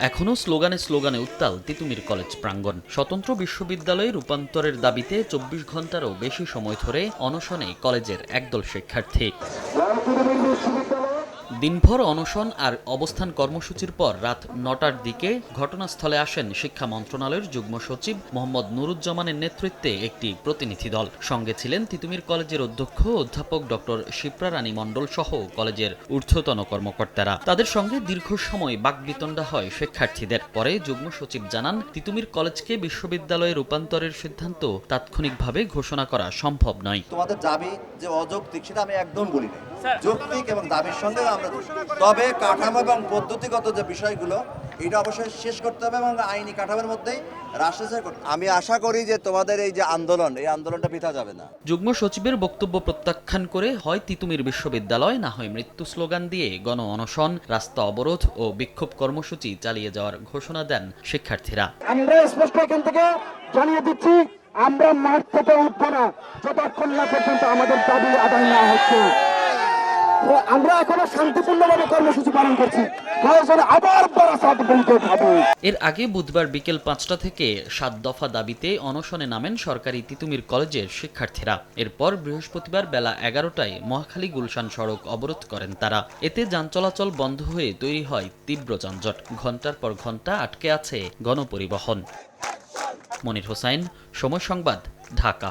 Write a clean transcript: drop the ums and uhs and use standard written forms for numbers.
এখনও স্লোগানে স্লোগানে উত্তাল তিতুমীর কলেজ প্রাঙ্গণ। স্বতন্ত্র বিশ্ববিদ্যালয়ে রূপান্তরের দাবিতে ২৪ ঘণ্টারও বেশি সময় ধরে অনশনে কলেজের একদল শিক্ষার্থী। দিনভর অনশন আর অবস্থান কর্মসূচির পর রাত ৯টার দিকে ঘটনাস্থলে আসেন শিক্ষা মন্ত্রণালয়ের যুগ্ম সচিব মোহাম্মদ নুরুজ্জামানের নেতৃত্বে একটি প্রতিনিধি দল। সঙ্গে ছিলেন তিতুমীর কলেজের অধ্যক্ষ অধ্যাপক ডক্টর শিপ্রা রানী মণ্ডল সহ কলেজের ঊর্ধ্বতন কর্মকর্তারা। তাদের সঙ্গে দীর্ঘ সময় বাকবিতণ্ডা হয় শিক্ষার্থীদের। পরে যুগ্ম সচিব জানান, তিতুমীর কলেজকে বিশ্ববিদ্যালয়ে রূপান্তরের সিদ্ধান্ত তাৎক্ষণিকভাবে ঘোষণা করা সম্ভব নয়। তোমাদের দাবি যে অযৌক্তিক সেটা আমি একদম বলি না, যৌক্তিক এবং দাবির সঙ্গে আমরা, তবে কাঠামো এবং পদ্ধতিগত যে বিষয়গুলো এটা অবশ্যই শেষ করতে হবে এবং আইনি কাঠামোর মধ্যেই রাষ্ট্র করতে। আমি আশা করি যে তোমাদের এই যে আন্দোলন, এই আন্দোলনটা পিতা যাবে না। যুগ্ম সচিবের বক্তব্য প্রত্যাখ্যান করে হয় তিতুমীর বিশ্ববিদ্যালয় না হয় মৃত্যু স্লোগান দিয়ে গণ অনশন, রাস্তা অবরোধ ও বিক্ষোভ কর্মসূচি চালিয়ে যাওয়ার ঘোষণা দেন শিক্ষার্থীরা। আমরা স্পষ্ট এখান থেকে জানিয়ে দিচ্ছি, আমরা মাঠ থেকে উঠব না যতক্ষণ না পর্যন্ত আমাদের দাবি আদায় না হচ্ছে। আমরা এখনো শান্তিপূর্ণভাবে কর্মসূচি পালন করছি। আবার এর আগে বুধবার বিকেল ৫টা থেকে ৭ দফা দাবিতে অনশনে নামেন সরকারি তিতুমীর কলেজের শিক্ষার্থীরা। এরপর বৃহস্পতিবার বেলা ১১টায় মহাখালী গুলশান সড়ক অবরোধ করেন তারা। এতে যান চলাচল বন্ধ হয়ে তৈরি হয় তীব্র যানজট। ঘণ্টার পর ঘণ্টা আটকে আছে গণপরিবহন। মনির হোসাইন, সময় সংবাদ, ঢাকা।